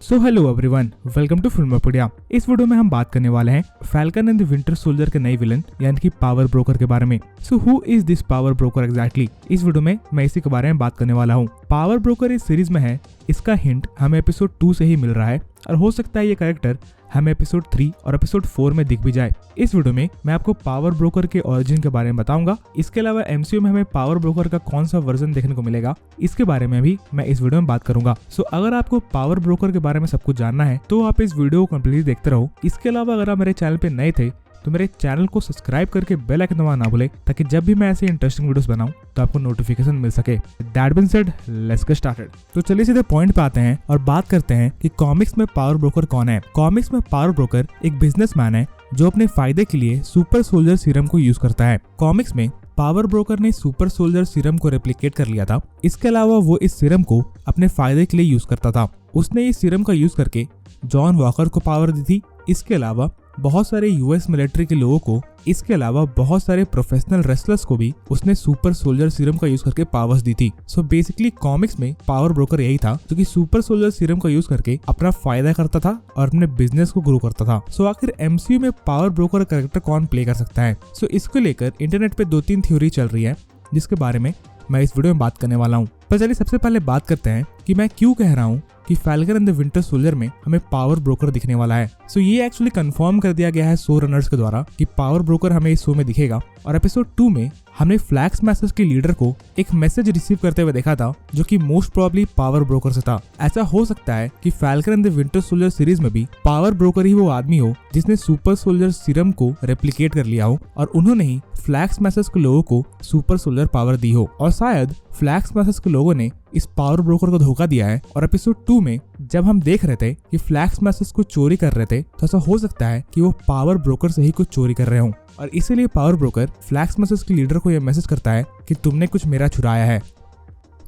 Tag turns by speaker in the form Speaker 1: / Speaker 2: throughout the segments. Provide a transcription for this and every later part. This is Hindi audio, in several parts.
Speaker 1: So hello everyone, welcome to Filmopedia. इस वीडियो में हम बात करने वाले हैं Falcon and the Winter Soldier के नए विलन यानी कि पावर ब्रोकर के बारे में। So who is this power broker exactly? इस वीडियो में मैं इसी के बारे में बात करने वाला हूँ। पावर ब्रोकर इस सीरीज में है, इसका हिंट हमें एपिसोड 2 से ही मिल रहा है और हो सकता है ये कैरेक्टर हमें एपिसोड 3 और एपिसोड 4 में दिख भी जाए। इस वीडियो में मैं आपको पावर ब्रोकर के ओरिजिन के बारे में बताऊंगा। इसके अलावा एमसीयू में हमें पावर ब्रोकर का कौन सा वर्जन देखने को मिलेगा, इसके बारे में भी मैं इस वीडियो में बात करूंगा। सो अगर आपको पावर ब्रोकर के बारे में सब कुछ जानना है तो आप इस वीडियो को कंप्लीट देखते रहो। इसके अलावा अगर आप मेरे चैनल पे नए थे तो मेरे चैनल को सब्सक्राइब करके बेल आइकन दबाना ना भूले, ताकि जब भी मैं ऐसे इंटरेस्टिंग वीडियोस बनाऊं तो आपको नोटिफिकेशन मिल सके। That been said, let's get started. तो चलिए सीधे पॉइंट पे आते हैं और बात करते हैं कि कॉमिक्स में पावर ब्रोकर कौन है। कॉमिक्स में पावर ब्रोकर एक बिजनेसमैन है जो अपने फायदे के लिए सुपर सोल्जर सीरम को यूज करता है। कॉमिक्स में पावर ब्रोकर ने सुपर सोल्जर सीरम को रेप्लिकेट कर लिया था। इसके अलावा वो इस सीरम को अपने फायदे के लिए यूज करता था। उसने इस सीरम का यूज करके जॉन वॉकर को पावर दी थी। इसके अलावा बहुत सारे यूएस मिलिट्री के लोगों को, इसके अलावा बहुत सारे प्रोफेशनल रेसलर्स को भी उसने सुपर सोल्जर सीरम का यूज करके पावर्स दी थी। सो बेसिकली कॉमिक्स में पावर ब्रोकर यही था जो कि सुपर सोल्जर सीरम का यूज करके अपना फायदा करता था और अपने बिजनेस को ग्रो करता था। सो आखिर एमसीयू में पावर ब्रोकर का कैरेक्टर कौन प्ले कर सकता है? सो इसको लेकर इंटरनेट पे 2-3 थ्योरी चल रही है जिसके बारे में मैं इस वीडियो में बात करने वाला हूँ। पर चलिए सबसे पहले बात करते हैं कि मैं क्यों कह रहा हूँ कि falcon and the Winter soldier में हमें पावर ब्रोकर दिखने वाला है। सो ये एक्चुअली कंफर्म कर दिया गया है शो रनर्स के द्वारा कि पावर ब्रोकर हमें इस शो में दिखेगा। और एपिसोड 2 में हमने फ्लैग स्मैशर्स के लीडर को एक मैसेज रिसीव करते हुए देखा था जो कि मोस्ट प्रोबेबली पावर ब्रोकर से था। ऐसा हो सकता है कि falcon and the Winter soldier series में भी पावर ब्रोकर ही वो आदमी हो जिसने सुपर सोल्जर सीरम को रेप्लिकेट कर लिया हो और उन्होंने ही फ्लैग स्मैशर्स के लोगों को सुपर सोल्जर पावर दी हो। और शायद फ्लैग स्मैशर्स के लोगों ने इस पावर ब्रोकर को धोखा दिया है और एपिसोड 2 में जब हम देख रहे थे कि फ्लैग स्मैशर्स को चोरी कर रहे थे तो ऐसा हो सकता है कि वो पावर ब्रोकर से ही कुछ चोरी कर रहे हों और इसीलिए पावर ब्रोकर फ्लैग स्मैशर्स के लीडर को यह मैसेज करता है कि तुमने कुछ मेरा चुराया है।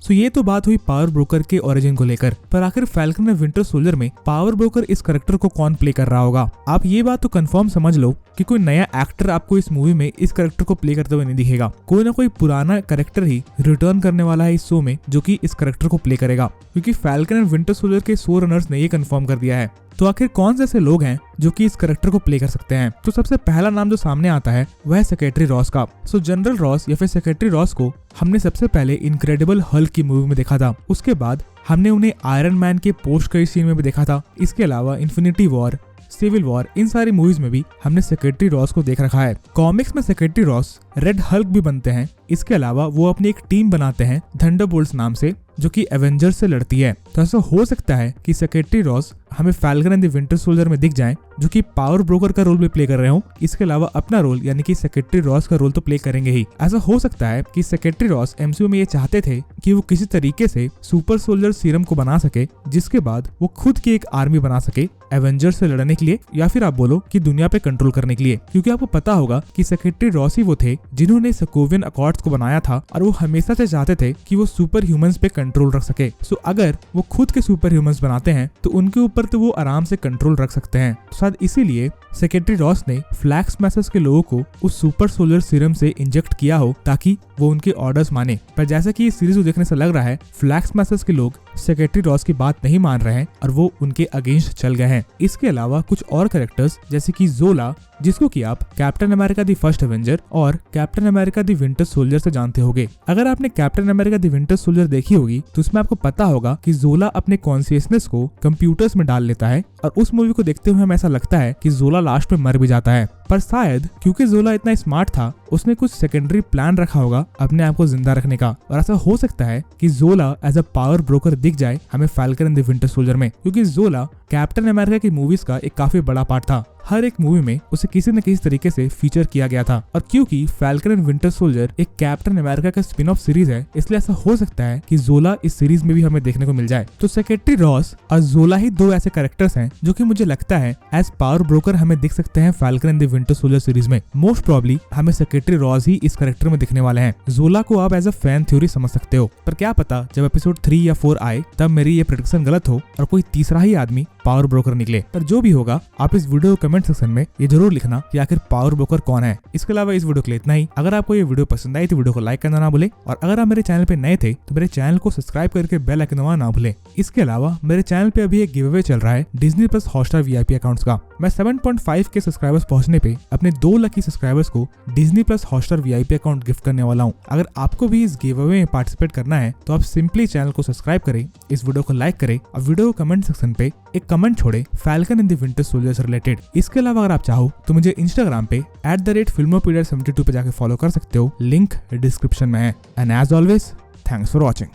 Speaker 1: सो ये तो बात हुई पावर ब्रोकर के ओरिजिन को लेकर, पर आखिर फैल्कन एंड विंटर सोल्जर में पावर ब्रोकर इस कैरेक्टर को कौन प्ले कर रहा होगा? आप ये बात तो कंफर्म समझ लो कि कोई नया एक्टर आपको इस मूवी में इस कैरेक्टर को प्ले करते हुए नहीं दिखेगा। कोई ना कोई पुराना कैरेक्टर ही रिटर्न करने वाला है इस शो में जो कि इस कैरेक्टर को प्ले करेगा, क्योंकि फैल्कन एंड विंटर सोल्जर के शो रनर्स ने ये कंफर्म कर दिया है। तो आखिर कौन से ऐसे लोग हैं जो कि इस कैरेक्टर को प्ले कर सकते हैं? तो सबसे पहला नाम जो सामने आता है वह है सेक्रेटरी रॉस का। सो जनरल रॉस या फिर सेक्रेटरी रॉस को हमने सबसे पहले इनक्रेडिबल हल्क की मूवी में देखा था। उसके बाद हमने उन्हें आयरन मैन के पोस्ट क्रेडिट सीन में भी देखा था। इसके अलावा इन्फिनिटी वॉर, सिविल वॉर, इन सारी मूवीज में भी हमने सेक्रेटरी रॉस को देख रखा है। कॉमिक्स में सेक्रेटरी रॉस रेड हल्क भी बनते हैं। इसके अलावा वो अपनी एक टीम बनाते हैं थंडरबोल्ट्स नाम से जो कि एवेंजर्स से लड़ती है। तो ऐसा हो सकता है कि सेक्रेटरी रॉस हमें falcon and the Winter soldier में दिख जाएं जो कि पावर ब्रोकर का रोल भी प्ले कर रहे हो। इसके अलावा अपना रोल यानी कि सेक्रेटरी रॉस का रोल तो प्ले करेंगे ही। ऐसा हो सकता है कि सेक्रेटरी रॉस एमसीयू में ये चाहते थे कि वो किसी तरीके से सुपर सोल्जर सीरम को बना सके जिसके बाद वो खुद की एक आर्मी बना सके एवेंजर्स से लड़ने के लिए, या फिर आप बोलो कि दुनिया पे कंट्रोल करने के लिए। क्योंकि आपको पता होगा कि सेक्रेटरी रॉस ही वो थे जिन्होंने सोकोवियन अकॉर्ड्स को बनाया था और वो हमेशा से चाहते थे कि वो सुपर ह्यूमंस पे कंट्रोल रख सके। सो अगर वो खुद के सुपर ह्यूमंस बनाते हैं तो उनके ऊपर तो वो आराम से कंट्रोल रख सकते हैं। तो शायद इसीलिए सेक्रेटरी रॉस ने फ्लैग स्मैशर्स के लोगों को उस सुपर सोल्जर सीरम से इंजेक्ट किया हो ताकि वो उनके ऑर्डर्स माने। पर जैसा कि इस सीरीज को देखने से लग रहा है फ्लैग स्मैशर्स के लोग सेक्रेटरी रॉस की बात नहीं मान रहे हैं और वो उनके अगेंस्ट चल गए हैं। इसके अलावा कुछ और कैरेक्टर्स जैसे कि जोला, जिसको कि आप Captain America the First Avenger और Captain America the Winter Soldier से जानते होंगे। अगर आपने Captain America the Winter Soldier देखी होगी तो उसमें आपको पता होगा कि जोला अपने कॉन्शियसनेस को कंप्यूटर्स में डाल लेता है और उस मूवी को देखते हुए हमें ऐसा लगता है कि जोला लास्ट में मर भी जाता है। पर शायद क्योंकि जोला इतना स्मार्ट था उसने कुछ सेकेंडरी प्लान रखा होगा अपने आप को जिंदा रखने का, और ऐसा हो सकता है कि जोला एज अ पावर ब्रोकर दिख जाए हमें falcon and the Winter soldier में, क्योंकि जोला कैप्टन अमेरिका की मूवीज का एक काफी बड़ा पार्ट था। हर एक मूवी में उसे किसी न किसी तरीके से फीचर किया गया था और क्योंकि फैल्कन एंड विंटर सोल्जर एक कैप्टन अमेरिका का स्पिन ऑफ सीरीज है इसलिए ऐसा हो सकता है कि जोला इस सीरीज में भी हमें देखने को मिल जाए। तो सेक्रेटरी रॉस और जोला ही दो ऐसे कैरेक्टर्स हैं जो कि मुझे लगता है एज पावर ब्रोकर हमें दिख सकते हैं Falcon and the Winter soldier series में। मोस्ट प्रोबेबली हमें सेक्रेटरी रॉस ही इस कैरेक्टर में दिखने वाले हैं। जोला को आप एज अ फैन थ्योरी समझ सकते हो, पर क्या पता जब एपिसोड 3 या 4 आए तब मेरी ये प्रेडिक्शन गलत हो और कोई तीसरा ही आदमी पावर ब्रोकर निकले। पर जो भी होगा आप इस वीडियो को कमेंट कमेंट सेक्शन में ये जरूर लिखना कि आखिर पावर ब्रोकर कौन है। इसके अलावा इस वीडियो के लिए इतना ही। अगर आपको ये वीडियो पसंद आई तो वीडियो को लाइक करना ना भूले, और अगर आप मेरे चैनल पे नए थे तो मेरे चैनल को सब्सक्राइब करके बेल आइकन दबाना ना भूले। इसके अलावा मेरे चैनल पे अभी एक गिव अवे चल रहा है Disney plus Hotstar VIP accounts का। मैं 7.5 के सब्सक्राइबर्स पहुंचने पे अपने 2 लकी सब्सक्राइबर्स को Disney plus Hotstar VIP account gift करने वाला हूं। अगर आपको भी इस गिव अवे में पार्टिसिपेट करना है तो आप सिंपली चैनल को सब्सक्राइब करें, इस वीडियो को लाइक करें और वीडियो को कमेंट सेक्शन पे एक कमेंट छोड़े falcon and the Winter Soldier से रिलेटेड। इसके अलावा अगर आप चाहो तो मुझे इंस्टाग्राम पे @filmopedia72 पे जाके फॉलो कर सकते हो, लिंक डिस्क्रिप्शन में है। And as always, thanks for watching.